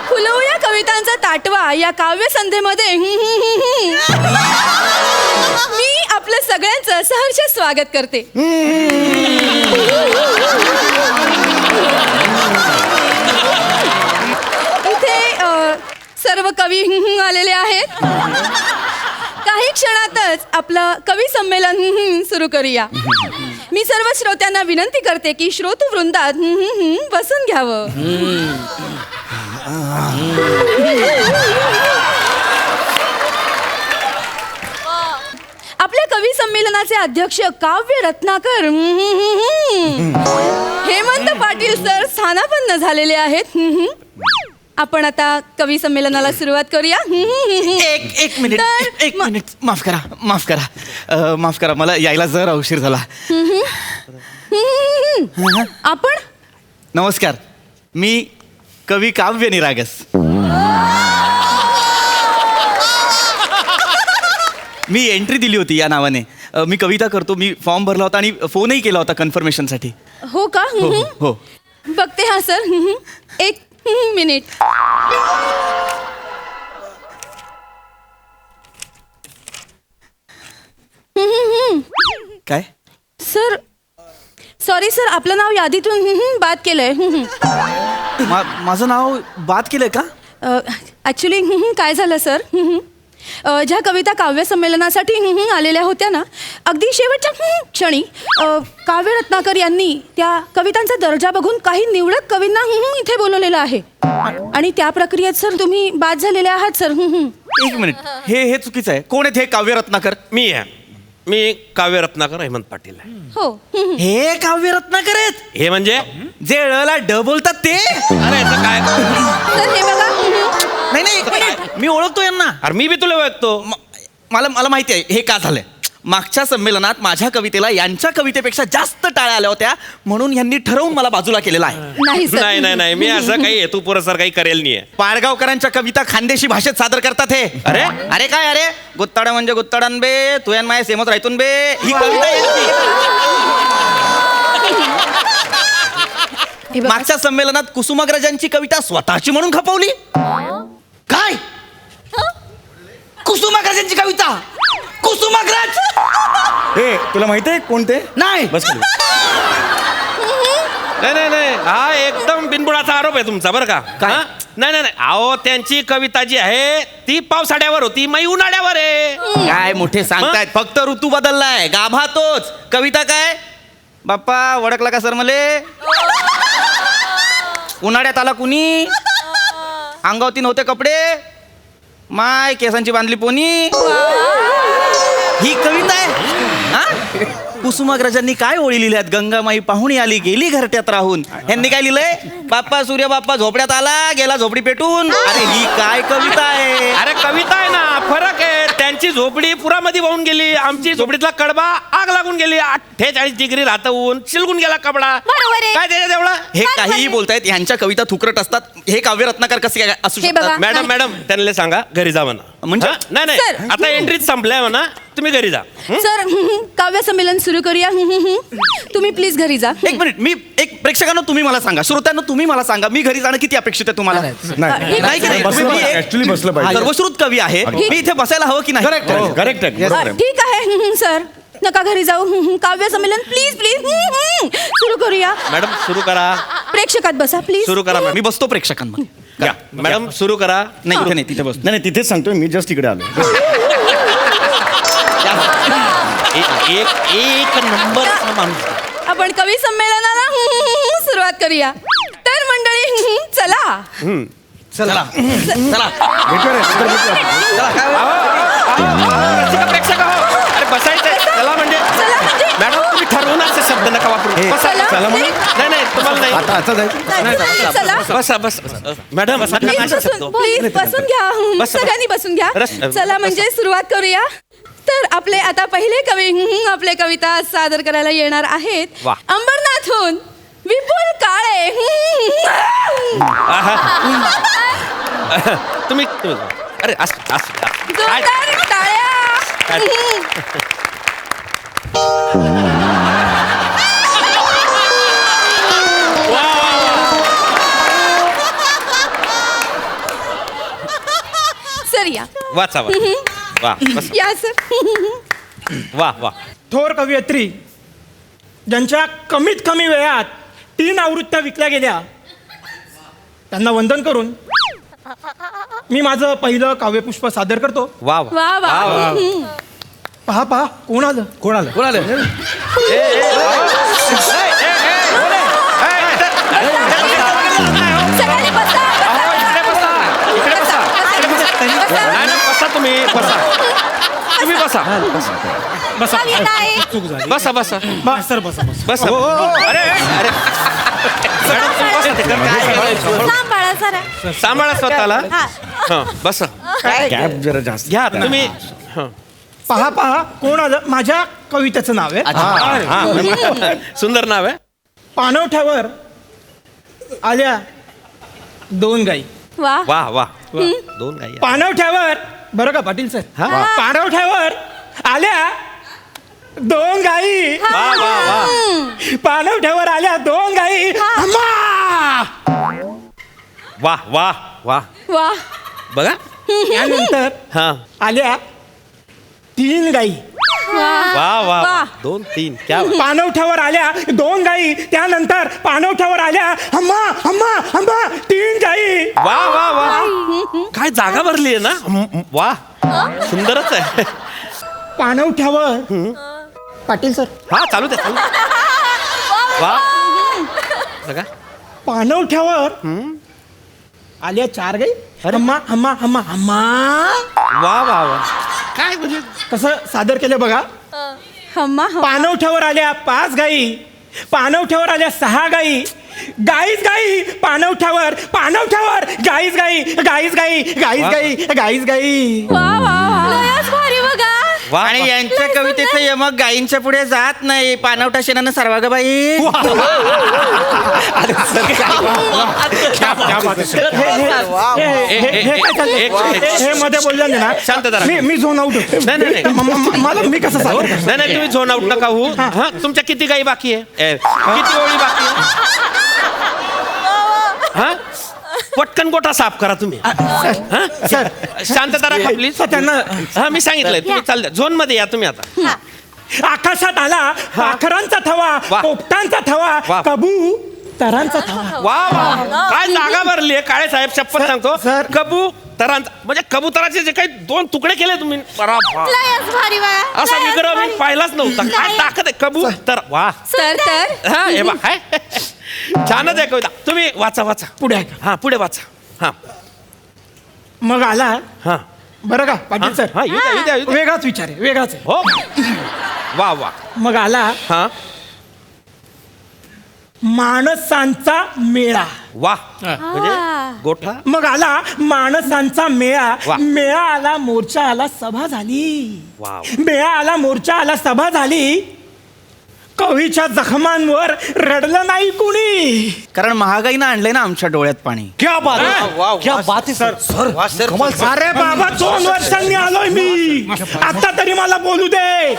फुलवूया कवितांचा ताटवा या काव्य संध्येमध्ये मी आपलं सगळ्यांचं सहर्ष स्वागत करते. इथे सर्व कवी आलेले आहेत. काही क्षणातच आपलं कवी संमेलन सुरू करूया. मी सर्व श्रोत्यांना विनंती करते की श्रोतू वृंदात बसून घ्यावं. आपल्या कवी संमेलनाचे अध्यक्ष काव्य रत्नाकर हेमंत पाटील सर स्थानापन्न झालेले आहेत. आपण आता कवी संमेलनाला सुरुवात करूया. एक मिनिट माफ करा मला यायला जरा उशीर झाला. आपण नमस्कार, मी कवी काव्य निरागस. मी एंट्री दिली होती या नावाने. मी कविता करतो. मी फॉर्म भरला होता आणि फोनही केला होता कन्फर्मेशनसाठी. हो का? हो. बघते हा सर. एक मिनिट. काय सर, सॉरी सर, आपलं नाव यादीतून बाद केलंय. माझं नाव बाद केलंय का? ॲक्च्युली काय झालं सर, ज्या कविता काव्य संमेलनासाठी आलेल्या होत्या ना, अगदी शेवटच्या क्षणी काव्य रत्नाकर यांनी त्या कवितांचा दर्जा बघून काही निवडक कवींना इथे बोलवलेलं आहे. आणि त्या प्रक्रियेत सर तुम्ही बाद झालेले आहात सर. एक मिनिट, हे चुकीचं आहे. कोण आहेत हे काव्य रत्नाकर? मी काव्य रत्नाकर हेमंत पाटील आहे. हो. हे काव्य रत्नाकर आहेत? हे म्हणजे जे ळला ड बोलतात ते? अरे याचं काय? सर हे बघा. नाही, मी ओळखतो यांना. अरे मी बी तुला ओळखतो. मला माहिती आहे हे का झालंय. मागच्या संमेलनात माझ्या कवितेला यांच्या कवितेपेक्षा जास्त टाळ्या आल्या होत्या, म्हणून यांनी ठरवून मला बाजूला केलेला आहे. नाही सर. नाही मी असं काही हेतुपुरस्सर काही करेल नाहीये. पाडगावकरांच्या कविता खानदेशी भाषेत सादर करतात हे. अरे काय गुत्ताडा म्हणजे गुत्ताडान बे, तू यान माय सेमत राहतून बे, ही कविता यांची. मागच्या संमेलनात कुसुमाग्रजांची कविता स्वतःची म्हणून खपवली. काय? कुसुमाग्रजांची कविता? कुसुमाग्रज हे तुला माहित आहे कोणते? नाही. बस नाही हा एकदम बिनबुडाचा आरोप आहे तुमचा बरं का? काय? हा? नाही अहो त्यांची कविता जी आहे ती पावसाळ्यावर होती, मै उन्हाळ्यावर आहे. काय मोठे सांगतायत. फक्त ऋतू बदललाय, गाभा तोच. कविता काय? बाप्पा ओळखला का सर मले? उन्हाळ्यात आला कुणी, अंगावती नव्हते कपडे, माय केसांची बांधली पोनी. ही कविता आहे हा? कुसुमाग्रजांनी काय ओळी लिहिल्यात? गंगामाई पाहुणी आली गेली घरट्यात राहून. यांनी काय लिहिलंय? बाप्पा सूर्य बाप्पा झोपड्यात आला गेला झोपडी पेटून. अरे ही काय कविता आहे? अरे कविता आहे ना, फरक आहे. त्यांची झोपडी पुरामध्ये वाहून गेली, आमची झोपडीतला कडबा आग लागून गेली. 48 डिग्री राहतं ऊन, शिलगून गेला कपडा. काय त्याच्यात एवढं? हे काहीही बोलतायत. यांच्या कविता थुकरट असतात. हे काव्य रत्नाकर कसे काय असू शकतात? मॅडम त्यांना सांगा घरी जा म्हणा. म्हणजे? नाही सर. आता एंट्रीच संपलाय म्हणा, तुम्ही घरी जा. सर काव्य संमेलन सुरू करूया. तुम्ही प्लीज घरी जा. एक मिनिट, मी एक प्रेक्षकांना तुम्ही मला सांगा, श्रोत्यांना तुम्ही मला सांगा, मी घरी जाणं किती अपेक्षित आहे तुम्हाला? नाही की नाही? बसलं मी पाहिजे. एक Actually बसलं पाहिजे. सर्वश्रुत कवी आहे, मी इथे बसायला हवं की नाही? करेक्ट आहे. ठीक आहे सर, नका घरी जाऊ. काव्य संमेलन प्लीज सुरू करूया. मॅडम सुरू करा. प्रेक्षकात बसा प्लीज. सुरू करा मी बसतो प्रेक्षकांमध्ये. या मॅडम सुरू करा. नाही इथे नाही, तिथे बसतो. नाही तिथेच सांगतोय मी, जस्ट इकडे आलो. एक नंबर माणूस. आपण कवी संमेलनाला सुरुवात करूया. तर मंडळी चला. चला प्रेक्षक आहो. अरे बसायचंय. चला म्हणजे मॅडम तुम्ही ठरवून असे शब्द नका वापरू. चला म्हणून? नाही तुम्हाला नाही. आता जायचं. चला बस मॅडम प्लीज बसून घ्या. बस. सगळ्यांनी बसून घ्या. रस- चला म्हणजे सुरुवात करूया. तर आपले आता पहिले कवी आपले कविता सादर करायला येणार आहेत. वा. अंबरनाथहून विपुल काळे. तुम्ही अरे जोरदार टाळ्या. वा वाचा वा बस या सर. वा थोर कवयित्री ज्यांच्या कमीत कमी वेळात 3 आवृत्त्या विकल्या गेल्या त्यांना वंदन करून मी माझं पहिलं काव्यपुष्प सादर करतो. वा वा वा. पहा पहा कोण आलं. सगळ्यांनी बसा. नाही बसा तुम्ही बसा चूक झाली. बसा सर बसा. बसा अरे अरे मॅडम, तुम्ही बसा तिकडे. सांभाळा स्वतःला हा बसा गॅप जरा जास्त घ्या तुम्ही हा. पहा कोण आलं. माझ्या कवितेचं नाव आहे सुंदर नाव आहे. पाणवठ्यावर आल्या 2 गाई. वा. वा 2 गाई पाणवठ्यावर बरं का पाटील सर. पाणवठ्यावर आल्या 2 गाई. वा पाणवठ्यावर आल्या 2 गाई. अम्मा! वा वा. बघा त्यानंतर हा आल्या 3 गाई. वा 2 3 क्या बात. पाणवठ्यावर आल्या 2 गाई. त्यानंतर पाणवठ्यावर आल्या अम्मा अम्मा अम्मा 3 गाई. वा काय जागा भरली आहे ना. वा सुंदरच आहे. पाणवठ्यावर पाटील सर. हा चालू दे वा बघा पाणवठ्यावर आल्या 4 गाई. अम्मा अम्मा अम्मा अम्मा वा काय म्हणजे कसं सादर केलं बघा. हम्मा हम्मा. पाणवठ्यावर आल्या 5 गाई. पाणवठ्यावर आल्या 6 गाई. गाईच गाई पाणवठ्यावर गाईच गाई. वा वा लयच भारी बघा. आणि यांच्या कवितेचं यमक गायींच्या पुढे जात नाही. पाणवठा शेणानं सर्वा ग बाई. हे काय चाललंय? हे मध्ये बोलले ना शांत जरा. मी झोन आउट होतो. नाही. मला मी कसं सादर करणार? नाही तुम्ही झोन आउट नका होऊ. हा तुमच्या किती गाई बाकी आहे किती ओळी बाकी आहे हा पटकन गोठा साफ करा तुम्ही. सर शांतता राखा प्लीज. सर, त्यांना हा मी सांगितलंय तुम्ही चालले झोन मध्ये या तुम्ही आता. आकाशात आला पाखरांचा थवा. वा. पोपटांचा थवा. वा. कबू तरांचा थवा. वा काय जागा भरली आहे. काळे साहेब शपथ सांगतो सर. कबूतरांचा म्हणजे कबुतराचे जे काही 2 तुकडे केले तुम्ही पराभा. लयच भारी बघा. असा विग्रह मी पाहिलाच नव्हता. काय ताकद आहे कबूतर. वा तर हा हे बा काय छानच आहे कविता. तुम्ही वाचा पुढे ऐका. हा पुढे वाचा हा मग आला हा बरं का पाटील सर. हा येऊ द्या. वेगळाच विचार आहे वेगळाच आहे. हो वा मग आला हा माणसांचा मेळा. वा म्हणजे गोठा मग आला माणसांचा मेळा. वा. मेळा आला मोर्चा आला सभा झाली. वाव. मेळा आला मोर्चा आला सभा झाली. कवीच्या जखमांवर रडलं नाही कुणी. कारण महागाईनं आणलंय ना आमच्या डोळ्यात पाणी. क्या बात आहे सर. अरे बाबा 2 वर्षांनी आलोय मी. आता तरी मला बोलू दे.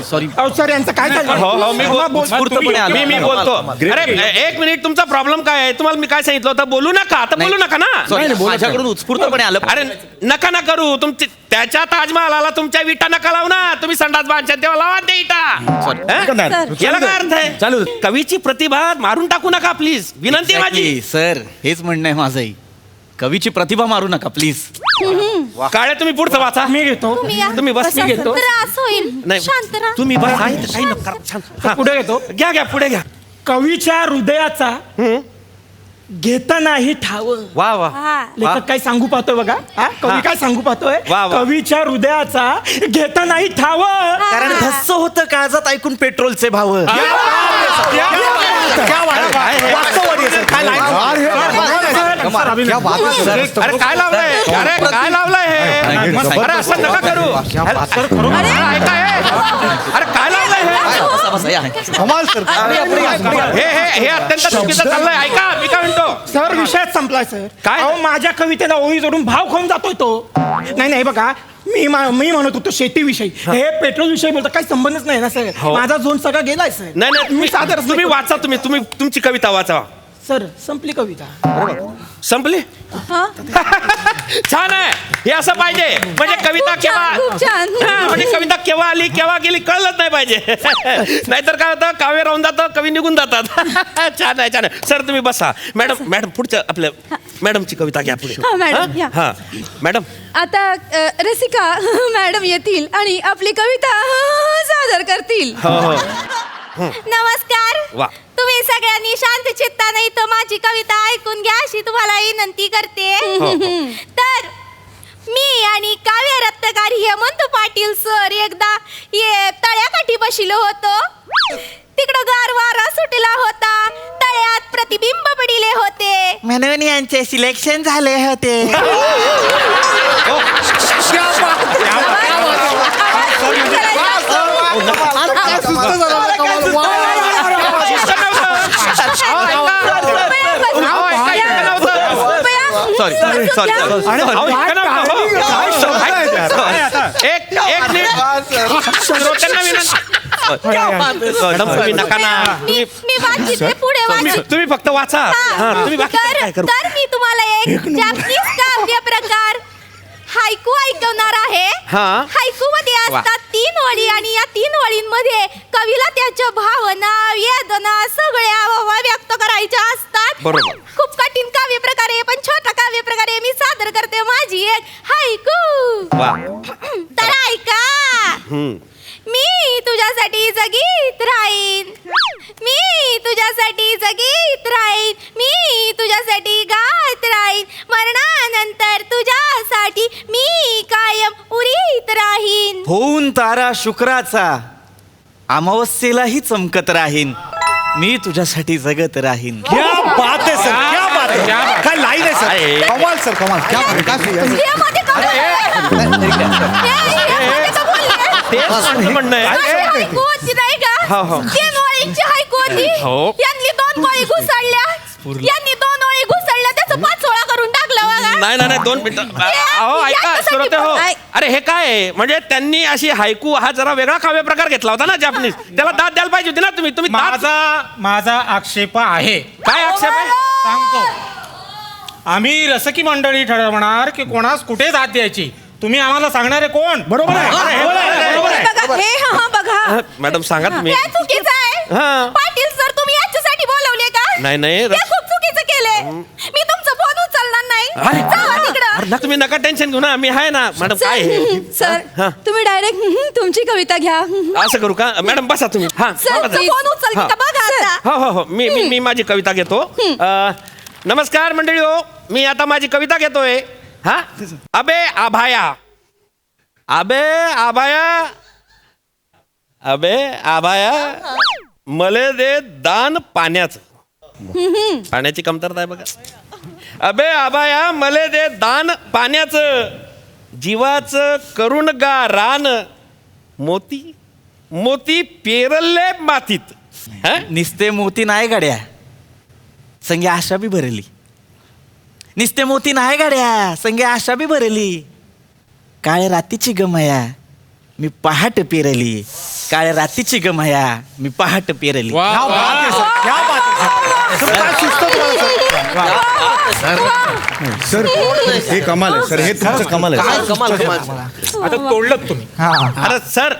सॉरी. अहो सर यांचं काय हो मी उत्स्फूर्तपणे आलो. मी बोलतो. अरे 1 मिनिट तुमचा प्रॉब्लेम काय आहे. तुम्हाला मी काय सांगितलं होतं बोलू नका. आता बोलू नका ना. माझ्याकडून उत्स्फूर्तपणे आलं. अरे नका ना करू. तुमची त्याच्या ताजमहालाला तुमच्या विटा नका लावू ना. तुम्ही संडास बांधच्या तेव्हा लावा ते इटा. याला काय अर्थ आहे. चालू. कवीची प्रतिभा मारून टाकू नका प्लीज. विनंती आहे माझी. सर हेच म्हणणं आहे माझंही. कवीची प्रतिभा मारू नका प्लीज. काळे तुम्ही पुढचं वाचा. मी घेतो. तुम्ही बस मी घेतो. त्रास होईल. नाही शांत राहा. तुम्ही बस काही नका छान. हा, पुढे घेतो. घ्या पुढे घ्या. कवीच्या हृदयाचा घेता नाही ठाव. वा लेखक काय सांगू पाहतोय बघा. कवी काय सांगू पाहतोय. वा. कवीच्या हृदयाचा घेता नाही ठाव. कारण धस्स होतं काळजात ऐकून पेट्रोलचे भाव. अरे काय लावलंय. अरे काय लावलंय हे. अरे असं नका करू. अरे ऐका हे. अरे काय लावलंय हे अत्यंत चुकीचं चाललंय. ऐका मी काय म्हणतो. सर विषयच संपलाय सर. काय? अहो माझ्या कवितेला ओळी जोडून भाव खाऊन जातोय तो. नाही बघा मी म्हणत होतो शेतीविषयी. हे पेट्रोल विषयी बोलतो काही संबंधच नाही ना सर. हो. माझा झोन सगळा गेलाय सर. नाही मी सादर तुम्ही वाचा. तुम्ही तुमची कविता वाचा. सर संपली कविता. संपली. हा छान आहे, हे असं पाहिजे. म्हणजे कविता खूप छान, खूप छान. केव्हा म्हणजे कविता केव्हा आली केव्हा गेली कळलंच नाही पाहिजे. नाहीतर काय होतं, काव्य राहून जातं, कवी निघून जातात. छान आहे, छान आहे. सर तुम्ही बसा. मॅडम पुढच्या आपल्या मॅडमची कविता घ्या पुढे. हा, मॅडम, या. हा मॅडम. आता रसिका मॅडम येतील आणि आपली कविता सादर करतील. नमस्कार. वा. तुम्ही सगळ्यांनी शांत चित्ताने इथं माझी कविता ऐकून घ्या अशी तुम्हाला विनंती करते. तर मी आणि काव्य रत्नकार हेमंत पाटील सर एकदा तळ्याकाठी बसलो होतो. तिकडं गार वारा सुटला होता, तळ्यात प्रतिबिंब पडिले होते. म्हणून यांचे सिलेक्शन झाले होते. सॉरी एक मिनिट श्रोत्यांना विनंती. मॅडम तुम्ही नका ना. मी वाचिते पुढे वाचिते. तुम्ही फक्त वाचा. हा, तुम्ही बाकी काय करू. तर मी तुम्हाला एक जापनीज काव्य प्रकार हायकू ऐकवणार आहे. हा. हायकू मध्ये असतात 3 ओळी आणि या 3 ओळींमध्ये कवीला त्याच्या भावना वेदना सगळ्या व्यक्त करायच्या असतात. बरोबर. खूप कठीण काव्य प्रकार आहे, पण छोटा काव्य प्रकार आहे. मी सादर करते माझी एक हायकू. वा. तर ऐका. मी तुझ्यासाठी जगीत राहीन, मी तुझ्यासाठी जगीत राहीन, मी तुझ्यासाठी गात राहीन, मरणानंतर तुझ्यासाठी मी कायम उरीत राहीन. होऊन तारा शुक्राचा अमावस्येलाही चमकत राहीन, मी तुझ्साठी जगत राहीन. क्या बात आहे सर, क्या बात आहे. काय लाईन आहे अरे. सर, कमाल सर, कमाल. क्या बात आहे, काय सुरू आहे? हे मध्ये का बोलले? हे मध्ये का बोलले? तेच माझं म्हणणं आहे. अशी हायकू होती नाही हो, हो. का? 3 ओळींची हायकू होती. हो. यांनी 2 ओळी घुसळल्या, यांनी 2 ओळी घुसळल्या, त्याचं 5 ओळा करून टाकला बघा. नाही 2 मिनिटं. अहो ऐका याच्यासाठी श्रोते हो. ऐक. अरे हे काय आहे? म्हणजे त्यांनी अशी हायकू हा जरा वेगळा काव्य प्रकार घेतला होता ना जापनीज. त्याला दाद द्यायला पाहिजे होती ना तुम्ही. दाद. माझा आक्षेप आहे. काय आक्षेप आहे? सांगतो. आम्ही रसकी मंडळी ठरवणार की कोणास कुठे दाद द्यायची. तुम्ही आम्हाला सांगणारे कोण? बरोबर आहे, बरोबर आहे. बघा हे हा बघा. मॅडम सांगा तुम्ही. हे चुकीचं हा. आहे. पाटील सर तुम्ही याच्यासाठी बोलवले का? नाही. हे खूप चुकीचं केलंय. मी तुमचं फोन उचलणार नाही. अरे. जावा तिकडं. अरे ना तुम्ही नका टेन्शन घेऊ ना, मी आहे ना. मॅडम काय आहे? सर हा. तुम्ही डायरेक्ट तुमची कविता घ्या. असं करू का मॅडम? बसा तुम्ही. हा सर बसा. फोन उचलते का बघा आता. हो मी माझी कविता घेतो. नमस्कार मंडळी हो, मी आता माझी कविता घेतोय. हा. अबे आभाया, अबे आभाया मले दे दान पाण्याचं. पाण्याची कमतरता आहे बघा. अबे आभाया मले दे दान पाण्याचं, जीवाचं करून गा रान, मोती पेरले मातीत. हा? निस्ते मोती नाही गाड्या, संगे आशा बी भरली. निस्ते मोती नाही गाड्या, संगे आशा बी भरली. काळ्या रातीची गमया मी पहाट पेरली, काळ्या रातीची गमया मी पहाट पेरली. क्या बात आहे सर, क्या बात आहे सर. सर, काय सुचतं तुम्हाला सर? सर हे कमाल आहे सर, हे तुमचं कमाल आहे. आता तोडलं तुम्ही. अरे सर,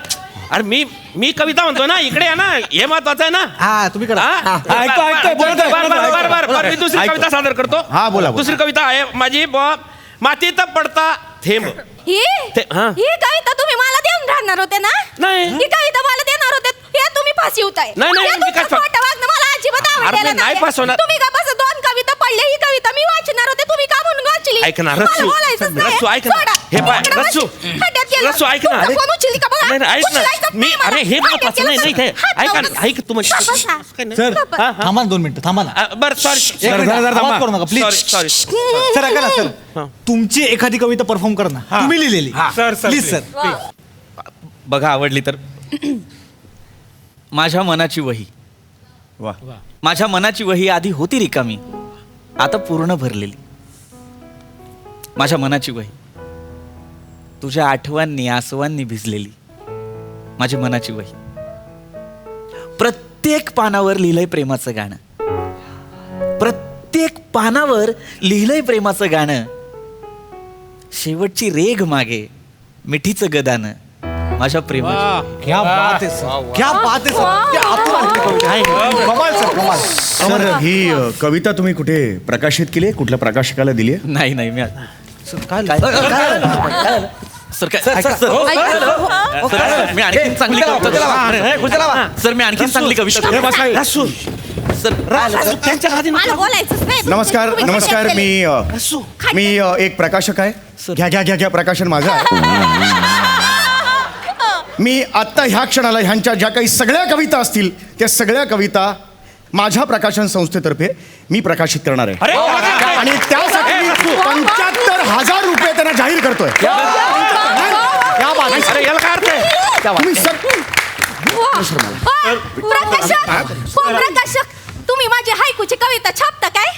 अरे मी कविता म्हणतो ना, इकडे आहे ना, हे महत्वाचं आहे ना. हा तुम्ही करा. हा? ऐकतो, बोलत आहे. बरं, मी दुसरी कविता सादर करतो. हा, बोला. दुसरी कविता आहे माझी. मातीत पडता थेंब. ही हा. ही कविता तुम्ही मला देऊन राहणार होते ना? नाही. ही कविता मला देणार होते, हे तुम्ही फसवताय. नाही, हे मी काय तुमचं खोटं वागणं मला अजिबात आवडलेलं नाही फसवणार. तुम्ही का बस 2 कविता पडले, ही कविता मी वाचणार होते, तुम्ही का म्हणून वाचली? ऐक ना, मला रस्सू. बोलायचंच नाही. रस्सू, ऐक ना. सोडा. हे पाय, इकडं रस्सू. खड्ड्यात गेलं. रस्सू, ऐक ना. तुमचा अरे. फोन उचलली का बघा? नाही, ऐक ना. उचलायचंच नाही मला. अरे हे खड्ड्यात महत्वाचं गेलं नाही तर इथे. ऐका ना, ऐक तू म्हणजे. बसा. काय गप्प. थांबा ना 2 मिनिटं थांबा ना. बरं सॉरी. एक मिनिट, आवाज करू नका प्लीज. सॉरी. सर ऐका ना सर, तुमची एखादी कविता परफॉर्म करा ना. तुम्ही लिहिलेली. Sir please sir. बघा आवडली तर. माझ्या मनाची वही, वा. माझ्या मनाची वही आधी होती रिकामी, आता पूर्ण भरलेली. माझ्या मनाची वही तुझ्या आठवणींनी आसवांनी भिजलेली. माझी मनाची वही प्रत्येक पानावर लिहिलंय प्रेमाचं गाणं. प्रत्येक प्रत्येक पानावर लिहिलंय प्रेमाचं गाणं. शेवटची रेघ मागे मिठीचं गदानं माझ्या प्रेमाची. क्या बात आहे सर, क्या बात आहे सर. त्या आतून आलेली कविता आहे. कमाल सर, कमाल. सर ही कविता तुम्ही कुठे प्रकाशित केली आहे? कुठल्या प्रकाशकाला दिली आहे? नाही नाही मी काय सर काय सर सर मी आणखीन चांगली कविता सर मी आणखीन चांगली कविता सर त्यांच्या हाती मला बोलायचंच नाही. नमस्कार तुम्ही नमस्कार कशाला मी एक प्रकाशक आहे. घ्या प्रकाशन माझं आहे. मी आत्ता ह्या क्षणाला ह्यांच्या ज्या काही सगळ्या कविता असतील त्या सगळ्या कविता माझ्या प्रकाशन संस्थेतर्फे मी प्रकाशित करणार आहे. आणि त्यासाठी मी 75,000 रुपये त्यांना जाहीर करतोय. याला काय अर्थ आहे? तुम्ही सर प्रकाशक तुम्ही माझी हायकूची कविता छापता काय?